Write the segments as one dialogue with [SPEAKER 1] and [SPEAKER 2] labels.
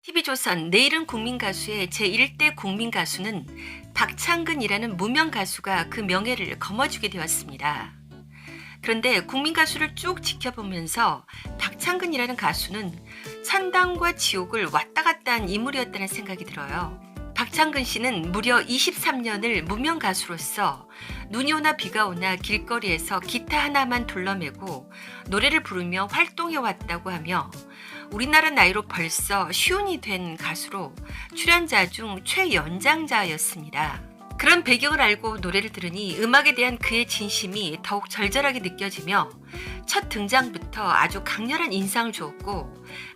[SPEAKER 1] TV조선 내일은 국민가수의 제1대 국민가수는 박창근이라는 무명 가수가 그 명예를 거머쥐게 되었습니다. 그런데 국민가수를 쭉 지켜보면서 박창근이라는 가수는 천당과 지옥을 왔다 갔다 한 인물이었다는 생각이 들어요. 박창근 씨는 무려 23년을 무명 가수로서 눈이 오나 비가 오나 길거리에서 기타 하나만 둘러매고 노래를 부르며 활동해 왔다고 하며 우리나라 나이로 벌써 쉰이 된 가수로 출연자 중 최연장자였습니다. 그런 배경을 알고 노래를 들으니 음악에 대한 그의 진심이 더욱 절절하게 느껴지며 첫 등장부터 아주 강렬한 인상을 주었고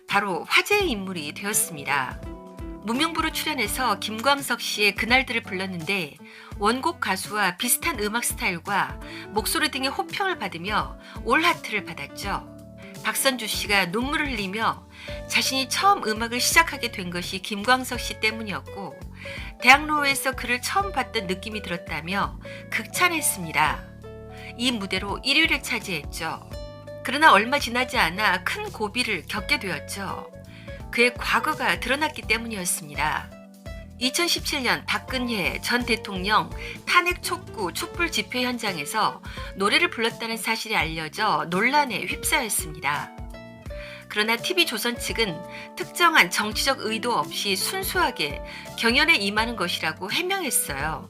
[SPEAKER 1] 바로 화제의 인물이 되었습니다. 무명부로 출연해서 김광석 씨의 그날들을 불렀는데 원곡 가수와 비슷한 음악 스타일과 목소리 등의 호평을 받으며 올 하트를 받았죠. 박선주 씨가 눈물을 흘리며 자신이 처음 음악을 시작하게 된 것이 김광석 씨 때문이었고 대학로에서 그를 처음 봤던 느낌이 들었다며 극찬했습니다. 이 무대로 1위를 차지했죠. 그러나 얼마 지나지 않아 큰 고비를 겪게 되었죠. 그의 과거가 드러났기 때문이었습니다. 2017년 박근혜 전 대통령 탄핵 촉구 촛불 집회 현장에서 노래를 불렀다는 사실이 알려져 논란에 휩싸였습니다. 그러나 TV조선 측은 특정한 정치적 의도 없이 순수하게 경연에 임하는 것이라고 해명했어요.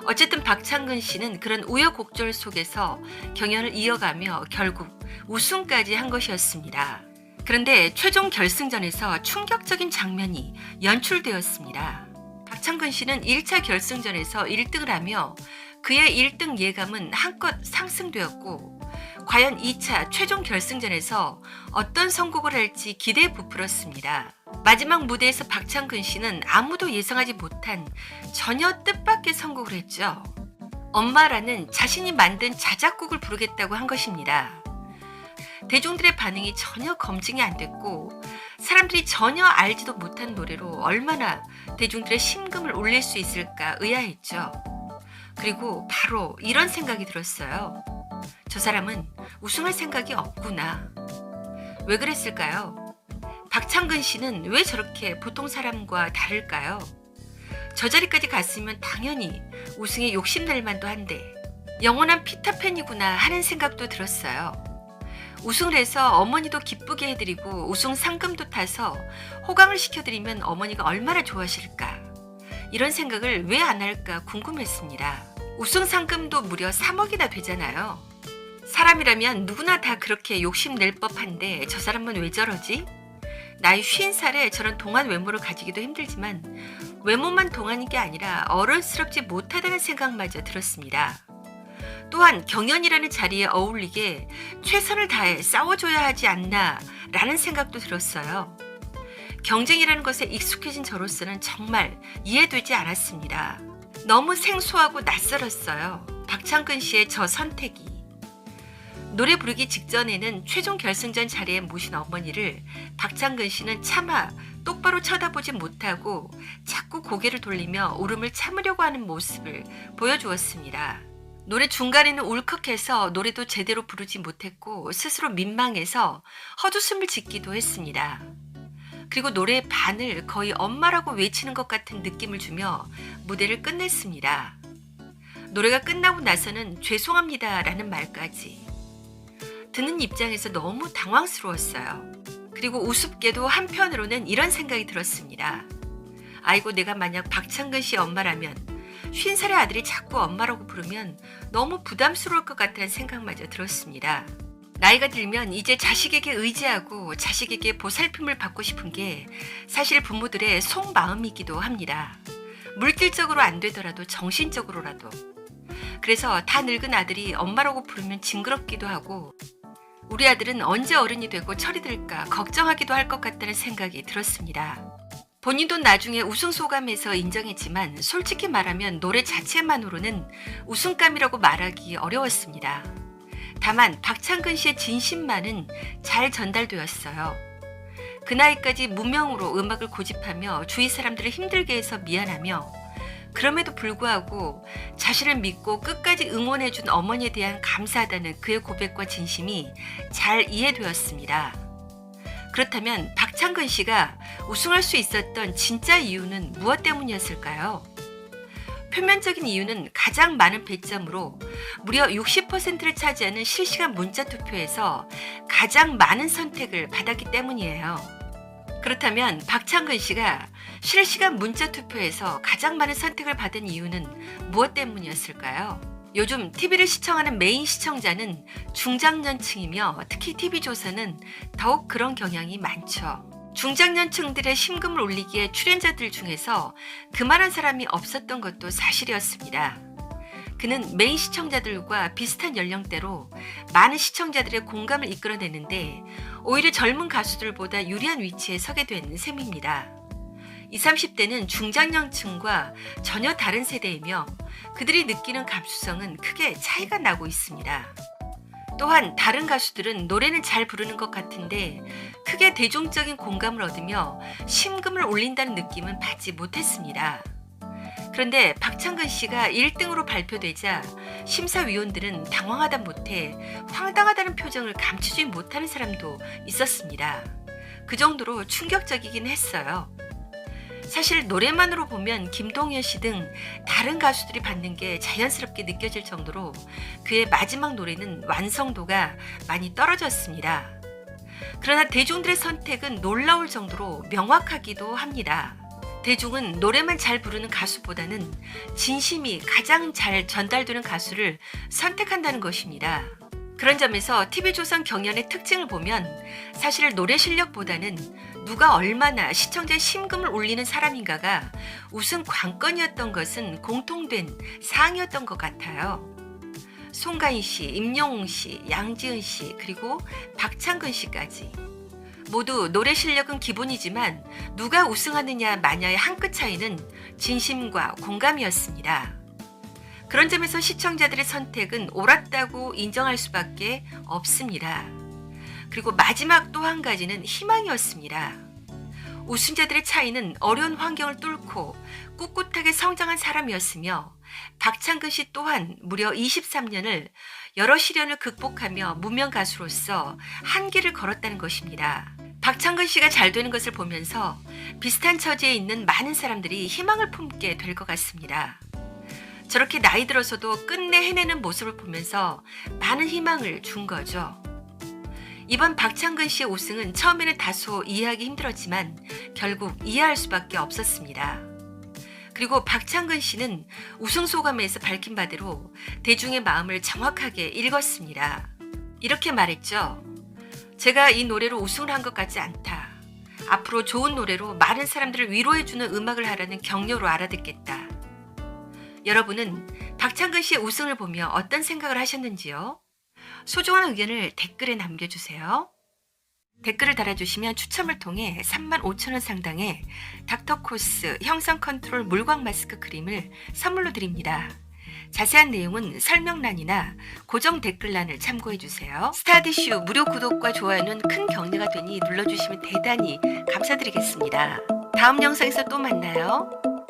[SPEAKER 1] 어쨌든 박창근 씨는 그런 우여곡절 속에서 경연을 이어가며 결국 우승까지 한 것이었습니다. 그런데 최종 결승전에서 충격적인 장면이 연출되었습니다. 박창근 씨는 1차 결승전에서 1등을 하며 그의 1등 예감은 한껏 상승되었고 과연 2차 최종 결승전에서 어떤 선곡을 할지 기대에 부풀었습니다. 마지막 무대에서 박창근 씨는 아무도 예상하지 못한 전혀 뜻밖의 선곡을 했죠. 엄마라는 자신이 만든 자작곡을 부르겠다고 한 것입니다. 대중들의 반응이 전혀 검증이 안 됐고 사람들이 전혀 알지도 못한 노래로 얼마나 대중들의 심금을 울릴 수 있을까 의아했죠. 그리고 바로 이런 생각이 들었어요. 저 사람은 우승할 생각이 없구나. 왜 그랬을까요? 박창근 씨는 왜 저렇게 보통 사람과 다를까요? 저 자리까지 갔으면 당연히 우승에 욕심낼 만도 한데 영원한 피터팬이구나 하는 생각도 들었어요. 우승을 해서 어머니도 기쁘게 해드리고 우승 상금도 타서 호강을 시켜드리면 어머니가 얼마나 좋아하실까. 이런 생각을 왜 안 할까 궁금했습니다. 우승 상금도 무려 3억이나 되잖아요. 사람이라면 누구나 다 그렇게 욕심낼 법한데 저 사람은 왜 저러지? 나이 50살에 저런 동안 외모를 가지기도 힘들지만 외모만 동안인 게 아니라 어른스럽지 못하다는 생각마저 들었습니다. 또한 경연이라는 자리에 어울리게 최선을 다해 싸워줘야 하지 않나 라는 생각도 들었어요. 경쟁이라는 것에 익숙해진 저로서는 정말 이해되지 않았습니다. 너무 생소하고 낯설었어요. 박창근 씨의 저 선택이. 노래 부르기 직전에는 최종 결승전 자리에 모신 어머니를 박창근 씨는 차마 똑바로 쳐다보지 못하고 자꾸 고개를 돌리며 울음을 참으려고 하는 모습을 보여주었습니다. 노래 중간에는 울컥해서 노래도 제대로 부르지 못했고 스스로 민망해서 헛웃음을 짓기도 했습니다. 그리고 노래의 반을 거의 엄마라고 외치는 것 같은 느낌을 주며 무대를 끝냈습니다. 노래가 끝나고 나서는 죄송합니다 라는 말까지. 듣는 입장에서 너무 당황스러웠어요. 그리고 우습게도 한편으로는 이런 생각이 들었습니다. 아이고, 내가 만약 박창근 씨 엄마라면 50살의 아들이 자꾸 엄마라고 부르면 너무 부담스러울 것 같다는 생각마저 들었습니다. 나이가 들면 이제 자식에게 의지하고 자식에게 보살핌을 받고 싶은 게 사실 부모들의 속마음이기도 합니다. 물질적으로 안 되더라도 정신적으로라도. 그래서 다 늙은 아들이 엄마라고 부르면 징그럽기도 하고 우리 아들은 언제 어른이 되고 철이 들까 걱정하기도 할 것 같다는 생각이 들었습니다. 본인도 나중에 우승 소감에서 인정했지만 솔직히 말하면 노래 자체만으로는 우승감이라고 말하기 어려웠습니다. 다만 박창근 씨의 진심만은 잘 전달되었어요. 그 나이까지 무명으로 음악을 고집하며 주위 사람들을 힘들게 해서 미안하며 그럼에도 불구하고 자신을 믿고 끝까지 응원해준 어머니에 대한 감사하다는 그의 고백과 진심이 잘 이해되었습니다. 그렇다면 박창근 씨가 우승할 수 있었던 진짜 이유는 무엇 때문이었을까요? 표면적인 이유는 가장 많은 배점으로 무려 60%를 차지하는 실시간 문자 투표에서 가장 많은 선택을 받았기 때문이에요. 그렇다면 박창근 씨가 실시간 문자 투표에서 가장 많은 선택을 받은 이유는 무엇 때문이었을까요? 요즘 TV를 시청하는 메인 시청자는 중장년층이며 특히 TV조선은 더욱 그런 경향이 많죠. 중장년층들의 심금을 울리기에 출연자들 중에서 그만한 사람이 없었던 것도 사실이었습니다. 그는 메인 시청자들과 비슷한 연령대로 많은 시청자들의 공감을 이끌어내는데 오히려 젊은 가수들보다 유리한 위치에 서게 된 셈입니다. 20, 30대는 중장년층과 전혀 다른 세대이며 그들이 느끼는 감수성은 크게 차이가 나고 있습니다. 또한 다른 가수들은 노래는 잘 부르는 것 같은데 크게 대중적인 공감을 얻으며 심금을 울린다는 느낌은 받지 못했습니다. 그런데 박창근 씨가 1등으로 발표되자 심사위원들은 당황하다 못해 황당하다는 표정을 감추지 못하는 사람도 있었습니다. 그 정도로 충격적이긴 했어요. 사실 노래만으로 보면 김동현 씨 등 다른 가수들이 받는 게 자연스럽게 느껴질 정도로 그의 마지막 노래는 완성도가 많이 떨어졌습니다. 그러나 대중들의 선택은 놀라울 정도로 명확하기도 합니다. 대중은 노래만 잘 부르는 가수보다는 진심이 가장 잘 전달되는 가수를 선택한다는 것입니다. 그런 점에서 TV조선 경연의 특징을 보면 사실 노래 실력보다는 누가 얼마나 시청자의 심금을 울리는 사람인가가 우승 관건이었던 것은 공통된 사항이었던 것 같아요. 송가인 씨, 임영웅 씨, 양지은 씨, 그리고 박창근 씨까지 모두 노래 실력은 기본이지만 누가 우승하느냐 마냐의 한 끗 차이는 진심과 공감이었습니다. 그런 점에서 시청자들의 선택은 옳았다고 인정할 수밖에 없습니다. 그리고 마지막 또 한 가지는 희망이었습니다. 우승자들의 차이는 어려운 환경을 뚫고 꿋꿋하게 성장한 사람이었으며 박창근 씨 또한 무려 23년을 여러 시련을 극복하며 무명 가수로서 한계를 걸었다는 것입니다. 박창근 씨가 잘 되는 것을 보면서 비슷한 처지에 있는 많은 사람들이 희망을 품게 될 것 같습니다. 저렇게 나이 들어서도 끝내 해내는 모습을 보면서 많은 희망을 준 거죠. 이번 박창근 씨의 우승은 처음에는 다소 이해하기 힘들었지만 결국 이해할 수밖에 없었습니다. 그리고 박창근 씨는 우승 소감에서 밝힌 바대로 대중의 마음을 정확하게 읽었습니다. 이렇게 말했죠. 제가 이 노래로 우승을 한 것 같지 않다. 앞으로 좋은 노래로 많은 사람들을 위로해주는 음악을 하라는 격려로 알아듣겠다. 여러분은 박창근 씨의 우승을 보며 어떤 생각을 하셨는지요? 소중한 의견을 댓글에 남겨주세요. 댓글을 달아주시면 추첨을 통해 35,000원 상당의 닥터코스 형성 컨트롤 물광 마스크 크림을 선물로 드립니다. 자세한 내용은 설명란이나 고정 댓글란을 참고해주세요. 스타디슈 무료 구독과 좋아요는 큰 격려가 되니 눌러주시면 대단히 감사드리겠습니다. 다음 영상에서 또 만나요.